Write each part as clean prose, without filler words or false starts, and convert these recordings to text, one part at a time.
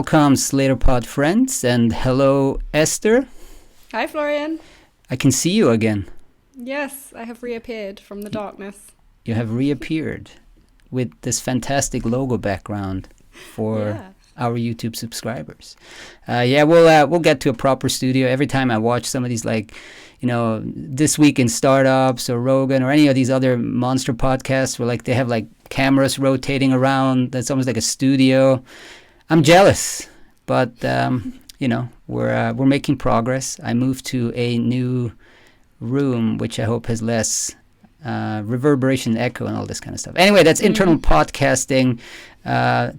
welcome Slater Pod friends, and hello Esther. Hi Florian. I can see you again. Yes, I have reappeared from the darkness. You have reappeared with this fantastic logo background for our YouTube subscribers. We'll get to a proper studio. Every time I watch some of these, like, This Week in Startups or Rogan or any of these other monster podcasts where like they have like cameras rotating around, that's almost like a studio. I'm jealous, but we're making progress. I moved to a new room, which I hope has less reverberation, echo, and all this kind of stuff. Anyway, that's internal podcasting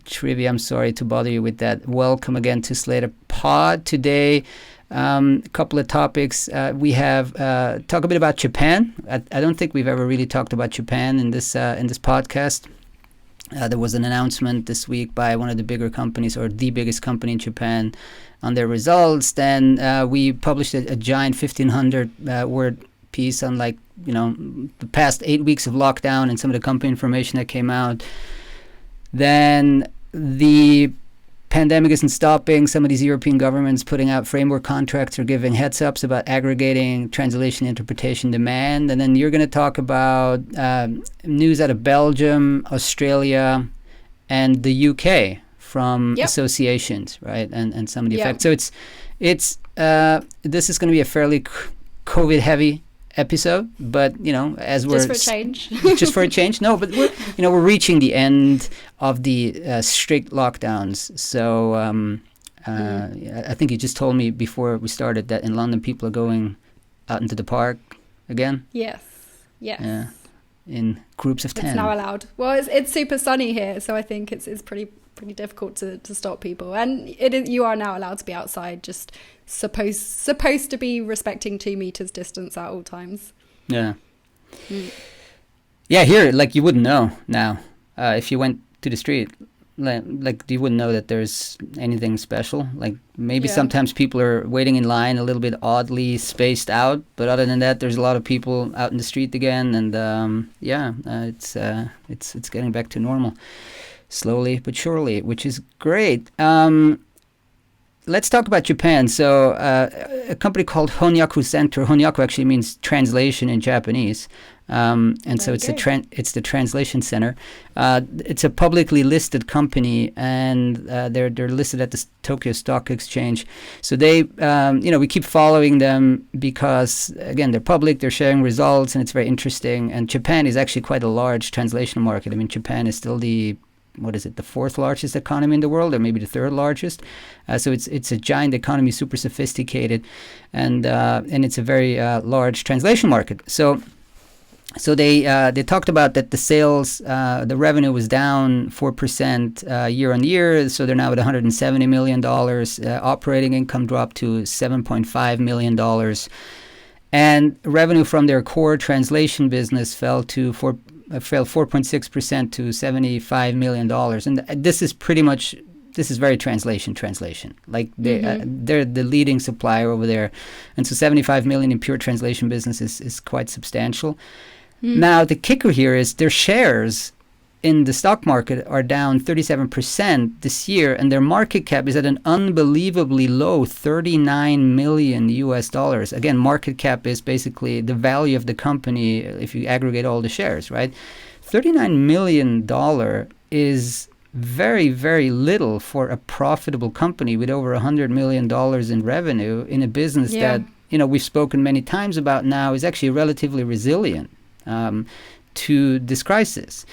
trivia. I'm sorry to bother you with that. Welcome again to Slater Pod. Today, a couple of topics. We have talk a bit about Japan. I don't think we've ever really talked about Japan in this podcast. There was an announcement this week by one of the bigger companies, or the biggest company in Japan, on their results. Then we published a giant 1,500 word piece on the past 8 weeks of lockdown and some of the company information that came out. Then the pandemic isn't stopping. Some of these European governments putting out framework contracts or giving heads ups about aggregating translation, interpretation, demand. And then you're going to talk about news out of Belgium, Australia, and the UK from associations, right? And some of the effects. So it's this is going to be a fairly COVID heavy episode, but as we're just for a change. Just for a change. No, but we're reaching the end of the strict lockdowns. So I think you just told me before we started that in London people are going out into the park again. Yes. Yeah, in groups of 10. It's now allowed. Well, it's super sunny here, so I think it's pretty difficult to stop people. And you are now allowed to be outside, just supposed to be respecting 2 meters distance at all times. Yeah. Yeah, here, you wouldn't know now. If you went to the street, you wouldn't know that there's anything special. Maybe sometimes people are waiting in line a little bit oddly spaced out, but other than that, there's a lot of people out in the street again, and it's getting back to normal. Slowly but surely, which is great. Let's talk about Japan. So a company called Honyaku Center. Honyaku actually means translation in Japanese. So it's the translation center. It's a publicly listed company, and they're listed at the Tokyo Stock Exchange. So they, we keep following them because, again, they're public, they're sharing results, and it's very interesting. And Japan is actually quite a large translation market. I mean, Japan is still the fourth largest economy in the world, or maybe the third largest. So it's a giant economy, super sophisticated, and it's a very large translation market. So they talked about that the sales, the revenue was down 4% year on year. So they're now at $170 million. Operating income dropped to $7.5 million. And revenue from their core translation business fell 4.6% to $75 million. And this is very translation. They're the leading supplier over there. And so $75 million in pure translation business is quite substantial. Now, the kicker here is their shares in the stock market are down 37% this year, and their market cap is at an unbelievably low $39 million US. Again, market cap is basically the value of the company if you aggregate all the shares, right? $39 million is very, very little for a profitable company with over $100 million in revenue in a business that, we've spoken many times about now is actually relatively resilient to this crisis.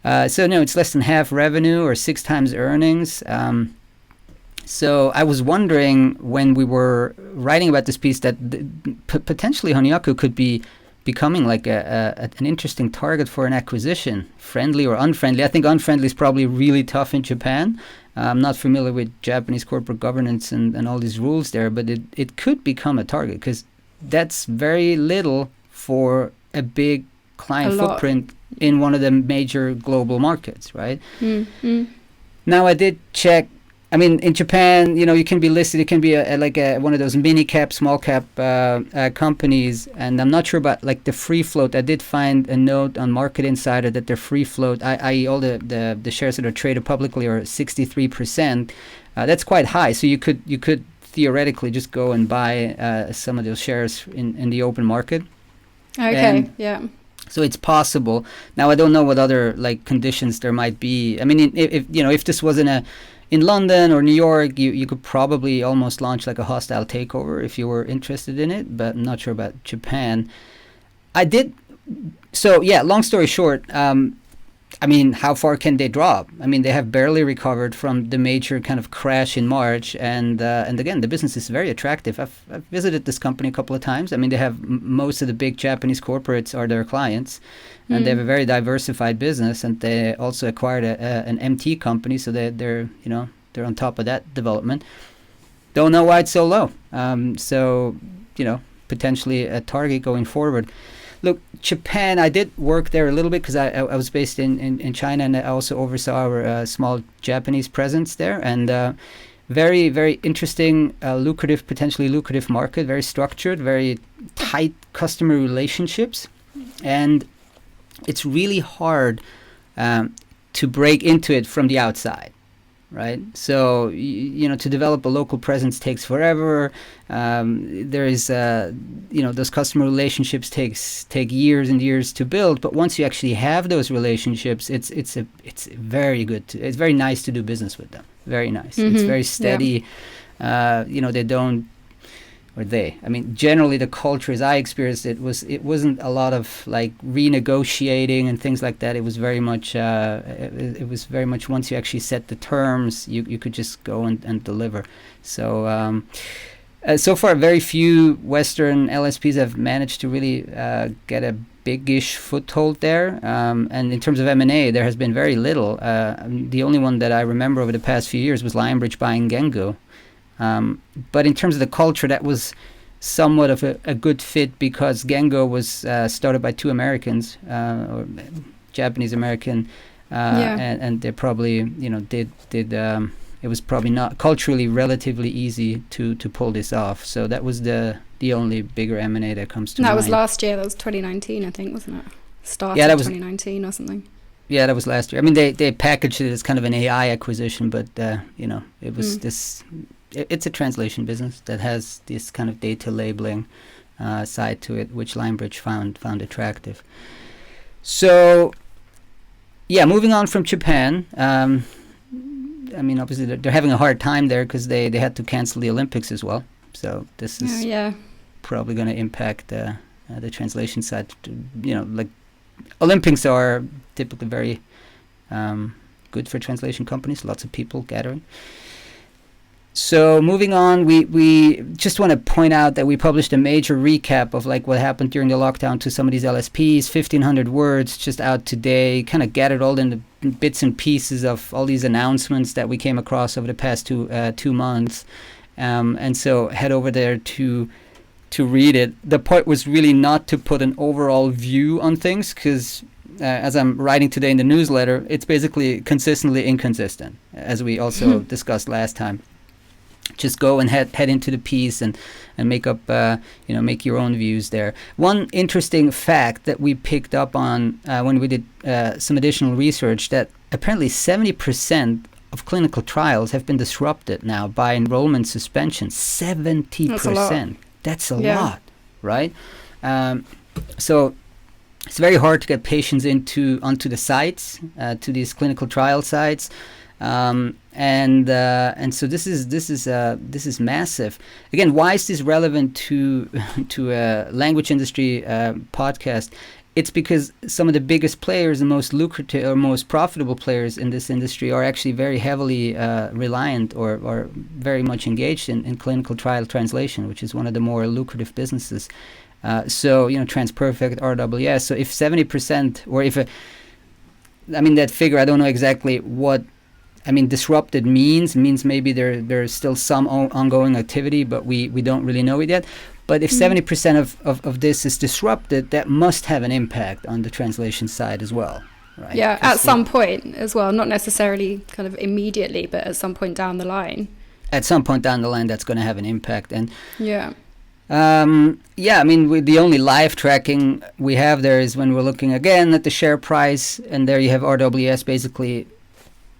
It's less than half revenue or 6 times earnings. So I was wondering when we were writing about this piece that potentially Honyaku could be becoming like an interesting target for an acquisition, friendly or unfriendly. I think unfriendly is probably really tough in Japan. I'm not familiar with Japanese corporate governance and all these rules there, but it could become a target because that's very little for a big client footprint in one of the major global markets, right? Now, I did check I mean, in Japan, you can be listed. It can be one of those mini cap, small cap companies. And I'm not sure about like the free float. I did find a note on Market Insider that their free float, i.e., all the shares that are traded publicly, are 63%. That's quite high. So you could theoretically just go and buy some of those shares in the open market. Okay. Yeah. So it's possible. Now I don't know what other like conditions there might be. I mean, if this was in London or New York, you could probably almost launch like a hostile takeover if you were interested in it, but I'm not sure about Japan. So yeah, long story short, I mean, how far can they drop? I mean, they have barely recovered from the major kind of crash in March, and again, the business is very attractive. I've visited this company a couple of times. I mean, they have most of the big Japanese corporates are their clients, and they have a very diversified business, and they also acquired an MT company, so they're on top of that development. Don't know why it's so low. So potentially a target going forward. Look, Japan, I did work there a little bit because I was based in China, and I also oversaw our small Japanese presence there. And very, very interesting, potentially lucrative market, very structured, very tight customer relationships. And it's really hard to break into it from the outside. Right, so to develop a local presence takes forever. There is those customer relationships take years and years to build. But once you actually have those relationships, it's very good. It's very nice to do business with them. Very nice. Mm-hmm. It's very steady. Yeah. They don't. I mean, generally the culture as I experienced it wasn't a lot of like renegotiating and things like that. It was very much once you actually set the terms, you could just go and deliver. So so far very few Western LSPs have managed to really get a big-ish foothold there. And in terms of M&A, there has been very little. The only one that I remember over the past few years was Lionbridge buying Gengo. But in terms of the culture, that was somewhat of a good fit because Gengo was started by two Americans, or Japanese American, and they probably did it was probably not culturally relatively easy to pull this off. So that was the only bigger M&A that comes to mind. That was last year. That was 2019, I think, wasn't it? Started 2019 or something. Yeah, that was last year. I mean, they packaged it as kind of an AI acquisition, but it was this. It's a translation business that has this kind of data labeling side to it, which Lionbridge found attractive. So, yeah, moving on from Japan. I mean, obviously they're having a hard time there because they had to cancel the Olympics as well. So this is probably going to impact the translation side. Like Olympics are typically very good for translation companies. Lots of people gathering. So moving on, we just want to point out that we published a major recap of like what happened during the lockdown to some of these LSPs, 1,500 words just out today, kind of gathered all in the bits and pieces of all these announcements that we came across over the past 2 months. And so head over there to read it. The point was really not to put an overall view on things because as I'm writing today in the newsletter, it's basically consistently inconsistent, as we also discussed last time. Just go and head into the piece and make up, make your own views there. One interesting fact that we picked up on when we did some additional research, that apparently 70% of clinical trials have been disrupted now by enrollment suspension. 70%. That's a lot, right? So it's very hard to get patients onto the sites, to these clinical trial sites. And so this is massive. Again, why is this relevant to a language industry podcast? It's because some of the biggest players, the most lucrative or most profitable players in this industry, are actually very heavily reliant or very much engaged in clinical trial translation, which is one of the more lucrative businesses. So TransPerfect, RWS. So if 70% or that figure, I don't know exactly what. Disrupted means maybe there's still some ongoing activity, but we don't really know it yet. But if 70% of this is disrupted, that must have an impact on the translation side as well, right? Yeah, at some point as well, not necessarily kind of immediately, but at some point down the line. At some point down the line, that's going to have an impact. And yeah, I mean, the only live tracking we have there is when we're looking again at the share price, and there you have RWS basically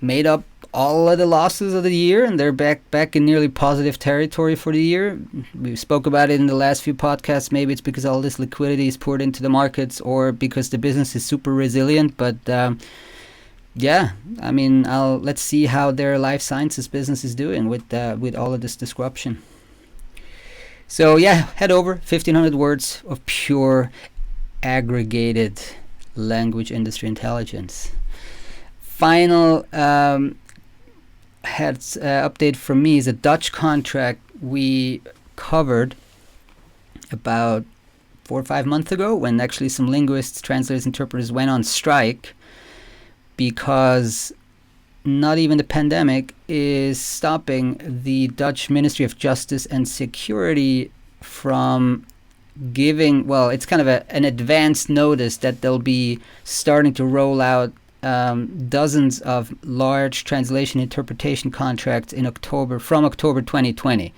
made up all of the losses of the year, and they're back in nearly positive territory for the year. We spoke about it in the last few podcasts. Maybe it's because all this liquidity is poured into the markets, or because the business is super resilient. But yeah, I mean, let's see how their life sciences business is doing with all of this disruption. So yeah, head over 1,500 words of pure aggregated language industry intelligence. Final update from me is a Dutch contract we covered about 4 or 5 months ago, when actually some linguists, translators, interpreters went on strike because not even the pandemic is stopping the Dutch Ministry of Justice and Security from giving, well, it's kind of an advance notice that they'll be starting to roll out dozens of large translation interpretation contracts in from October 2020.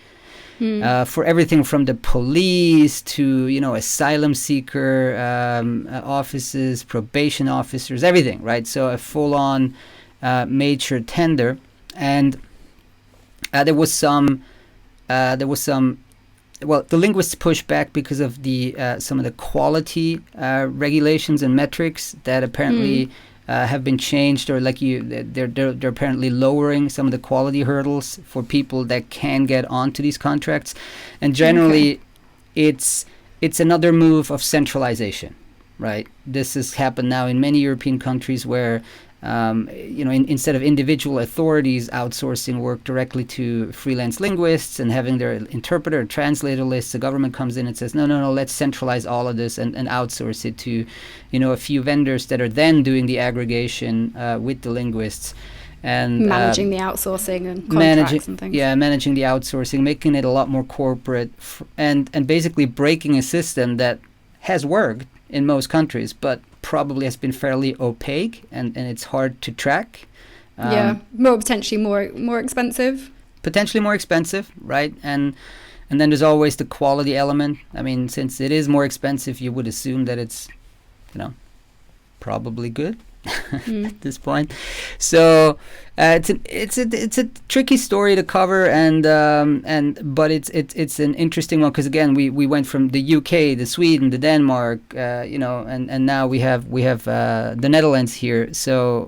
For everything from the police to, asylum seeker offices, probation officers, everything, right? So a full-on major tender. And there was some well, the linguists pushed back because of some of the quality regulations and metrics that apparently have been changed, or they're apparently lowering some of the quality hurdles for people that can get onto these contracts. And generally, it's another move of centralization, right? This has happened now in many European countries where instead of individual authorities outsourcing work directly to freelance linguists and having their interpreter or translator lists, the government comes in and says, no, let's centralize all of this and outsource it to, a few vendors that are then doing the aggregation with the linguists. And managing the outsourcing and contracts and things. Yeah, managing the outsourcing, making it a lot more corporate, and basically breaking a system that has worked in most countries, but probably has been fairly opaque and it's hard to track. Potentially more expensive. Potentially more expensive, right? And then there's always the quality element. I mean, since it is more expensive, you would assume that it's, probably good at this point. So it's a tricky story to cover, but it's an interesting one, because again we went from the UK, the Sweden, the Denmark, and now we have the Netherlands here. So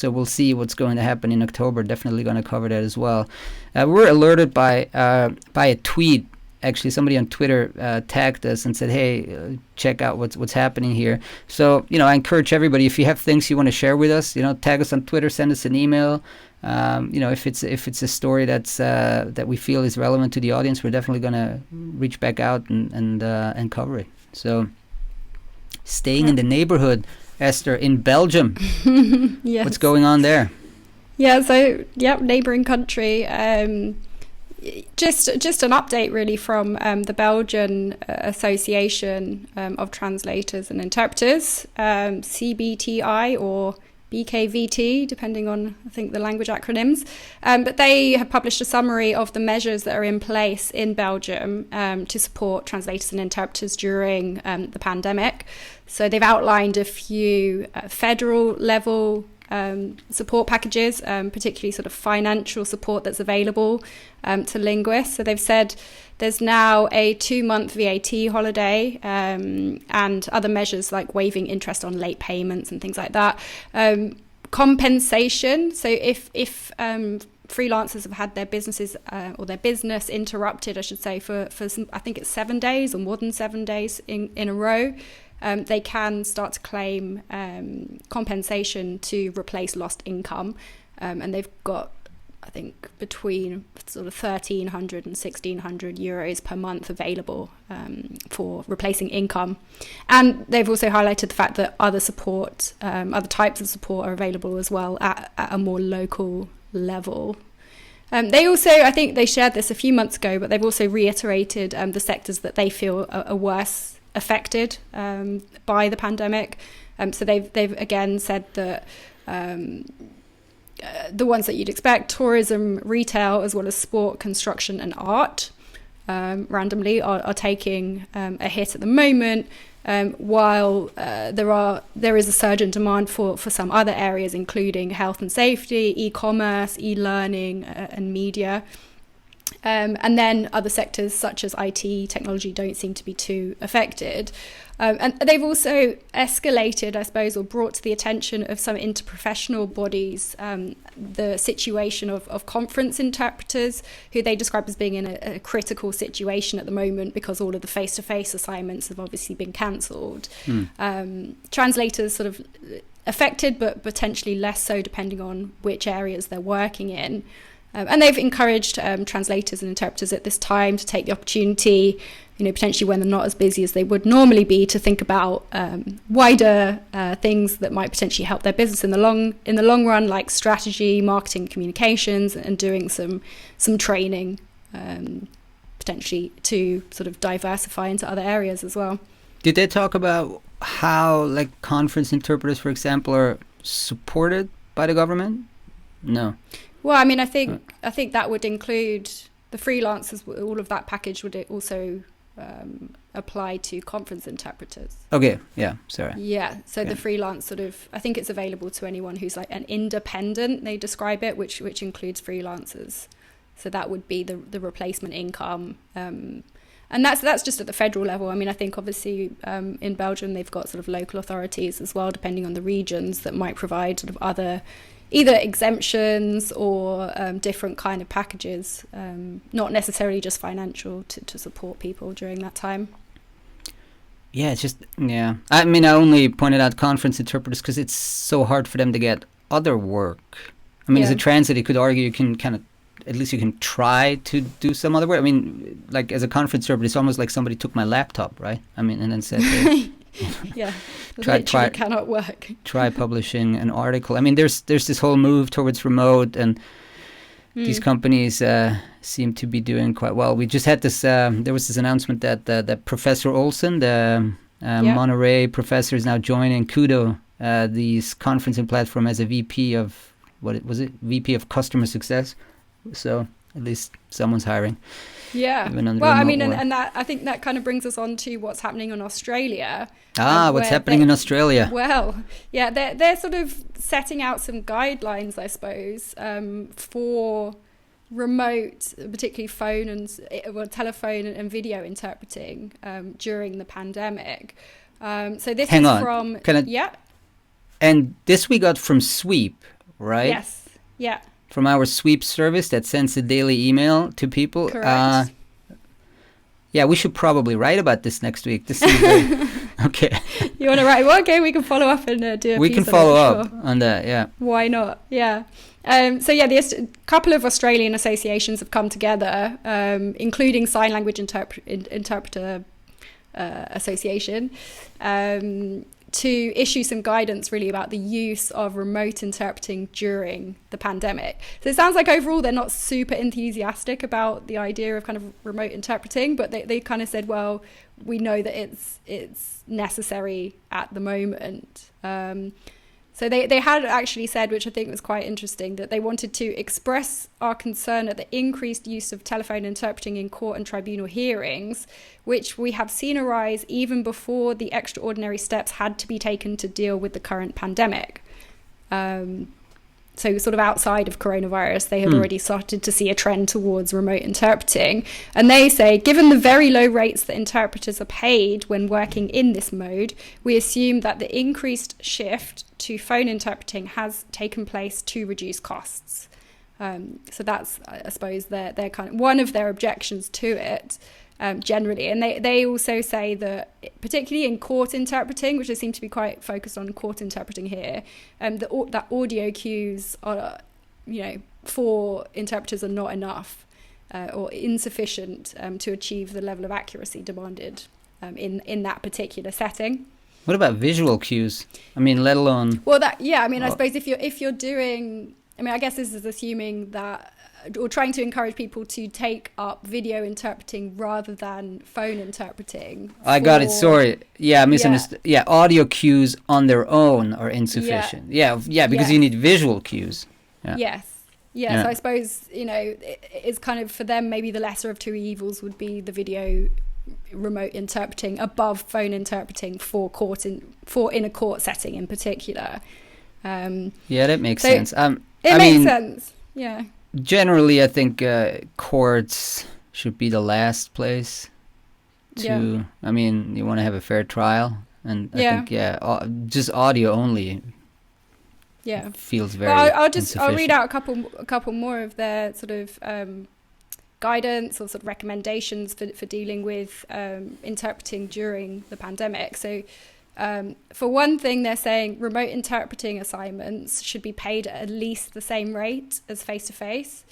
we'll see what's going to happen in October. Definitely going to cover that as well. We're alerted by a tweet. Actually, somebody on Twitter tagged us and said, "Hey, check out what's happening here." So, I encourage everybody, if you have things you want to share with us, tag us on Twitter, send us an email. If it's a story that we feel is relevant to the audience, we're definitely going to reach back out and cover it. So, staying in the neighborhood, Esther, in Belgium. Yes. What's going on there? Yeah. So, neighboring country. Just an update really from the Belgian Association of Translators and Interpreters, CBTI or BKVT, depending on, I think, the language acronyms. But they have published a summary of the measures that are in place in Belgium to support translators and interpreters during the pandemic. So they've outlined a few federal level support packages, particularly sort of financial support that's available to linguists. So they've said there's now a 2-month VAT holiday and other measures like waiving interest on late payments and things like that. Compensation. So if freelancers have had their businesses or their business interrupted, I should say, for some, I think it's 7 days or more than 7 days in a row, they can start to claim compensation to replace lost income. And they've got, I think, between sort of 1,300 and 1,600 euros per month available for replacing income. And they've also highlighted the fact that other support, other types of support are available as well at a more local level. They also, I think they shared this a few months ago, but they've also reiterated the sectors that they feel are worse affected by the pandemic. So they've again said that the ones that you'd expect, tourism, retail, as well as sport, construction and art, randomly are taking a hit at the moment, while there is a surge in demand for some other areas, including health and safety, e-commerce, e-learning, and media. And then other sectors such as IT, technology don't seem to be too affected. And they've also escalated, I suppose, or brought to the attention of some interprofessional bodies the situation of conference interpreters, who they describe as being in a critical situation at the moment because all of the face-to-face assignments have obviously been cancelled. Translators sort of affected, but potentially less so depending on which areas they're working in. And they've encouraged translators and interpreters at this time to take the opportunity, potentially when they're not as busy as they would normally be, to think about wider things that might potentially help their business in the long run, like strategy, marketing, communications, and doing some training, potentially to sort of diversify into other areas as well. Did they talk about how, like, conference interpreters, for example, are supported by the government? No. Well, I mean, I think that would include the freelancers. All of that package would also apply to conference interpreters. Okay. Yeah. Sorry. Yeah. So the freelance sort of, I think it's available to anyone who's like an independent. They describe it, which includes freelancers. So that would be the replacement income. And that's just at the federal level. I mean, I think obviously in Belgium they've got sort of local authorities as well, depending on the regions, that might provide sort of other either exemptions or different kind of packages, not necessarily just financial, to support people during that time. Yeah, it's just, yeah. I mean, I only pointed out conference interpreters because it's so hard for them to get other work. I mean, as a translator, you could argue you can kind of, at least you can try to do some other work. I mean, like as a conference interpreter, it's almost like somebody took my laptop, right? I mean, and then said, hey, yeah, try cannot work. Try publishing an article. I mean, there's this whole move towards remote, and these companies seem to be doing quite well. We just had this. There was this announcement that Professor Olsen, the Monterey professor, is now joining Kudo, the conferencing platform, as a VP of VP of customer success. So at least someone's hiring. Yeah. Well, I mean, and that, I think that kind of brings us on to what's happening in Australia. What's happening in Australia? Well, yeah, they're sort of setting out some guidelines, I suppose, for remote, particularly phone and telephone and video interpreting during the pandemic. So this Hang is on. from And this we got from Sweep, right? Yes. Yeah. From our Sweep service that sends a daily email to people. Correct. Yeah, we should probably write about this next week. This is okay. You want to write? Well, okay, we can follow up and do a We piece can follow up on that, yeah. Why not? Yeah. So yeah, a couple of Australian associations have come together, including Sign Language Interpreter Association, to issue some guidance really about the use of remote interpreting during the pandemic. So it sounds like overall they're not super enthusiastic about the idea of kind of remote interpreting, but they kind of said, well, we know that it's necessary at the moment. So they had actually said, which I think was quite interesting, that they wanted to express our concern at the increased use of telephone interpreting in court and tribunal hearings, which we have seen arise even before the extraordinary steps had to be taken to deal with the current pandemic. So sort of outside of coronavirus, they had already started to see a trend towards remote interpreting. And they say, given the very low rates that interpreters are paid when working in this mode, we assume that the increased shift to phone interpreting has taken place to reduce costs. So that's, I suppose, their kind of one of their objections to it. Generally, and they also say that particularly in court interpreting, which they seem to be quite focused on court interpreting here, that audio cues are, for interpreters are not enough or insufficient to achieve the level of accuracy demanded in that particular setting. What about visual cues? I mean, let alone. Well, I suppose if you're doing, I mean, I guess this is assuming that or trying to encourage people to take up video interpreting rather than phone interpreting. I got it. Sorry. Yeah, I misunderstood. Yeah, audio cues on their own are insufficient. Yeah, because you need visual cues. Yeah. Yes. Yeah, so I suppose, it's kind of, for them, maybe the lesser of two evils would be the video remote interpreting above phone interpreting for in a court setting in particular. Yeah, that makes sense. It makes sense. Yeah. Generally, I think courts should be the last place to. I mean, you want to have a fair trial, and I think just audio only. Yeah, feels very. Well, I'll read out a couple more of their sort of guidance or sort of recommendations for dealing with interpreting during the pandemic. So. For one thing, they're saying remote interpreting assignments should be paid at least the same rate as face-to-face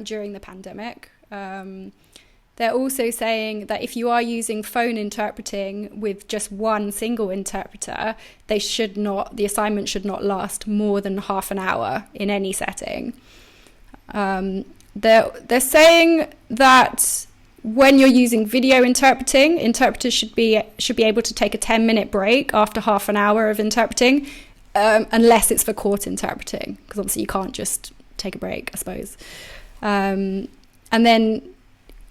during the pandemic. They're also saying that if you are using phone interpreting with just one single interpreter, the assignment should not last more than half an hour in any setting. They're saying that when you're using video interpreting, interpreters should be able to take a 10-minute break after half an hour of interpreting, unless it's for court interpreting, because obviously you can't just take a break, I suppose. And then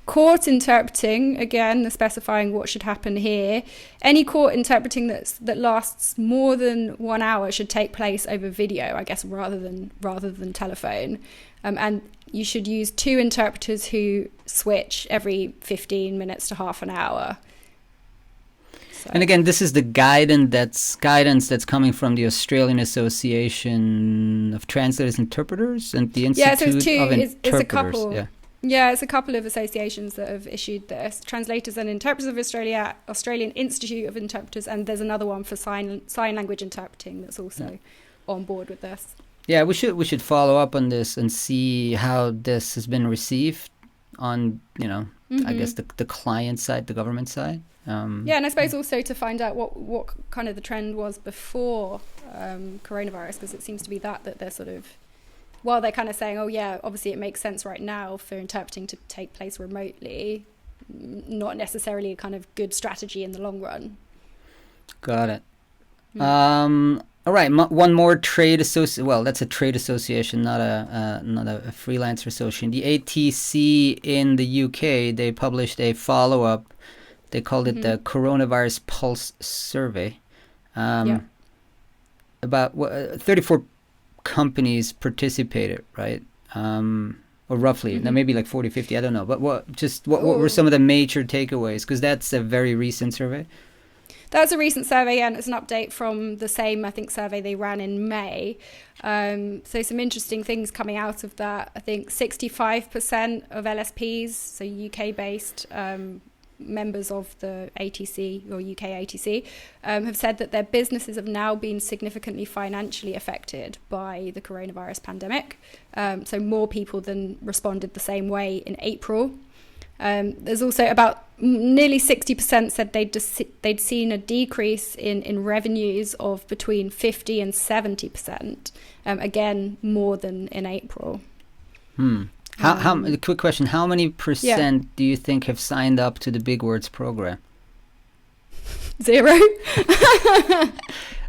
court interpreting, again, they're specifying what should happen here. Any court interpreting that lasts more than 1 hour should take place over video, I guess, rather than telephone. And you should use 2 interpreters who switch every 15 minutes to half an hour. So. And again, this is the guidance that's coming from the Australian Association of Translators and Interpreters and the Institute of Interpreters. It's a couple. Yeah, it's a couple of associations that have issued this. Translators and Interpreters of Australia, Australian Institute of Interpreters, and there's another one for sign language interpreting that's also on board with this. Yeah, we should follow up on this and see how this has been received on, I guess the client side, the government side. And I suppose also to find out what kind of the trend was before coronavirus, because it seems to be that they're sort of, while they're kind of saying, oh yeah, obviously it makes sense right now for interpreting to take place remotely, not necessarily a kind of good strategy in the long run. Got it. All right, one more trade association. Well, that's a trade association, not a freelancer association. The ATC in the UK, they published a follow-up. They called it the Coronavirus Pulse Survey. About 34 companies participated, right? Or roughly, now maybe like 40, 50, I don't know. But what were some of the major takeaways? Because that's a very recent survey. That's a recent survey, and it's an update from the same, I think, survey they ran in May. So some interesting things coming out of that. I think 65% of LSPs, so UK-based members of the ATC or UK ATC, have said that their businesses have now been significantly financially affected by the coronavirus pandemic. So more people than responded the same way in April. There's also about nearly 60% said they'd seen a decrease in revenues of between 50 and 70%. Again, more than in April. How? A quick question: how many percent do you think have signed up to the Big Words program? 0. I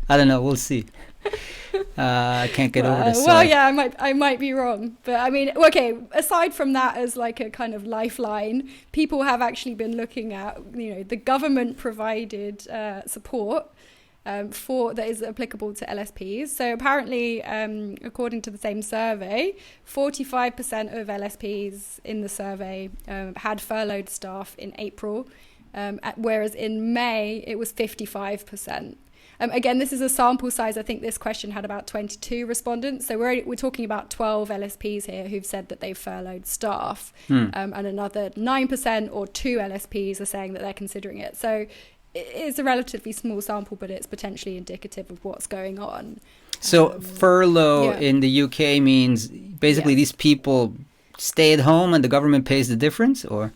don't know. We'll see. I can't get over this. Well, yeah, I might be wrong, but I mean, okay. Aside from that, as like a kind of lifeline, people have actually been looking at, the government provided support for that is applicable to LSPs. So apparently, according to the same survey, 45% of LSPs in the survey had furloughed staff in April, whereas in May it was 55%. Again, this is a sample size. I think this question had about 22 respondents. So we're talking about 12 LSPs here who've said that they've furloughed staff. And another 9% or 2 LSPs are saying that they're considering it. So it's a relatively small sample, but it's potentially indicative of what's going on. So furlough in the UK means basically these people stay at home and the government pays the difference, or?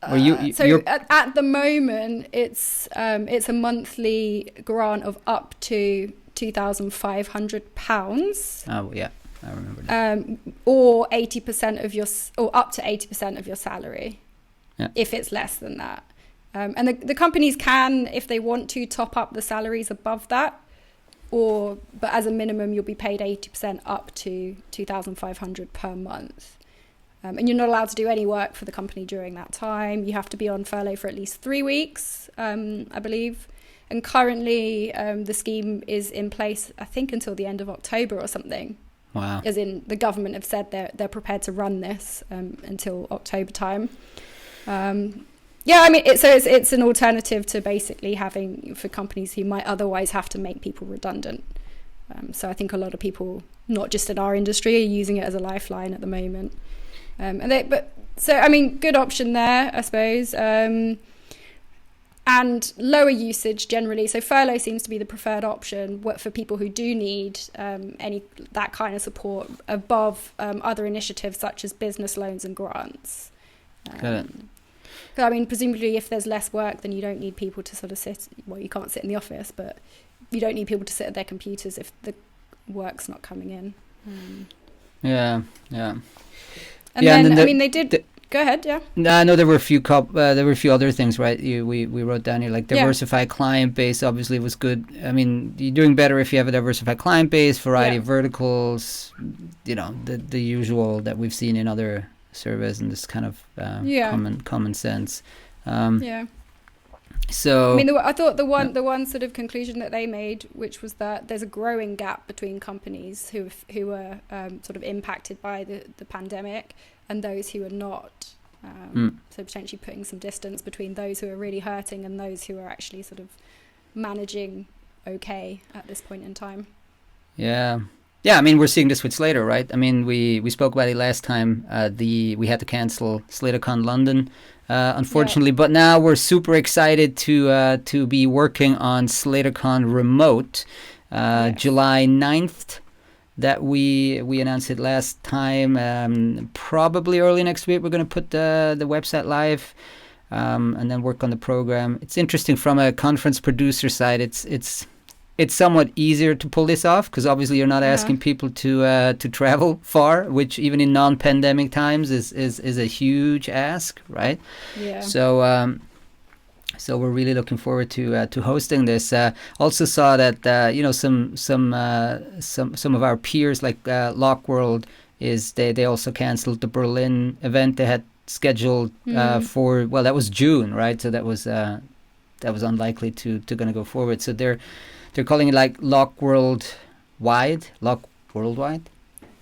At the moment, it's a monthly grant of up to £2,500. Oh yeah, I remember that. Or 80% of or up to 80% of your salary, if it's less than that. And the companies can, if they want to, top up the salaries above that, but as a minimum, you'll be paid 80% up to 2,500 per month. And you're not allowed to do any work for the company during that time. You have to be on furlough for at least 3 weeks, I believe. And currently, the scheme is in place, I think, until the end of October or something. Wow. As in, the government have said they're prepared to run this until October time. Yeah, I mean, it's an alternative to basically having, for companies who might otherwise have to make people redundant. So I think a lot of people, not just in our industry, are using it as a lifeline at the moment. So I mean, good option there, I suppose. And lower usage generally. So furlough seems to be the preferred option for people who do need that kind of support above other initiatives such as business loans and grants. Got it. I mean, presumably if there's less work, then you don't need people to sort of sit, well, you can't sit in the office, but you don't need people to sit at their computers if the work's not coming in. Yeah. And then I mean, they did... Go ahead, yeah. I know there were a few other things, right? We wrote down here, like diversified client base obviously was good. I mean, you're doing better if you have a diversified client base, variety of verticals, the usual that we've seen in other surveys, and this kind of common sense. So I mean, I thought the one sort of conclusion that they made, which was that there's a growing gap between companies who were sort of impacted by the pandemic and those who are not. So potentially putting some distance between those who are really hurting and those who are actually sort of managing okay at this point in time. Yeah, I mean, we're seeing this with Slator, right? I mean, we spoke about it last time. We had to cancel SlatorCon London, unfortunately, but now we're super excited to be working on SlatorCon Remote, July 9th. That we announced it last time. Probably early next week we're going to put the website live, and then work on the program. It's interesting from a conference producer side. It's somewhat easier to pull this off because obviously you're not asking people to travel far, which even in non-pandemic times is a huge ask, right? Yeah. So we're really looking forward to hosting this. Also saw that some of our peers like Lockworld they also canceled the Berlin event they had scheduled for, well, that was June, right? So that was unlikely to going to go forward. So they're calling it like Lock Worldwide,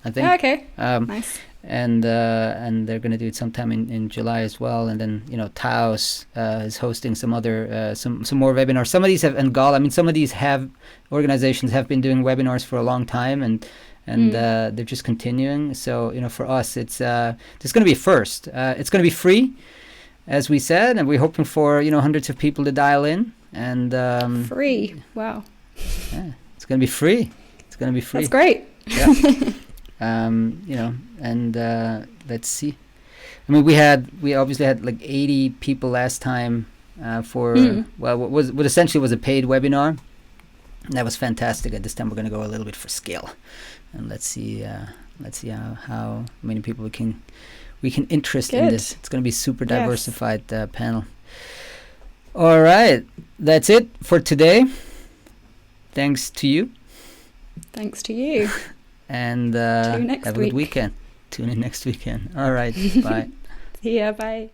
I think. Oh, okay. Nice. And they're going to do it sometime in July as well. And then Taos is hosting some other some more webinars. Some of these have, and Gala, I mean, some of these organizations have been doing webinars for a long time, and they're just continuing. So for us, it's going to be a first. It's going to be free, as we said, and we're hoping for hundreds of people to dial in. And free, wow. Yeah, it's going to be free. That's great. Yeah. And let's see. I mean, we obviously had like 80 people last time for what essentially was a paid webinar. That was fantastic. At this time, we're going to go a little bit for scale, and let's see how many people we can interest in this. It's going to be super diversified panel. All right, that's it for today. Thanks to you. Thanks to you. And have a good weekend. Tune in next weekend. All right. Bye. See ya. Bye.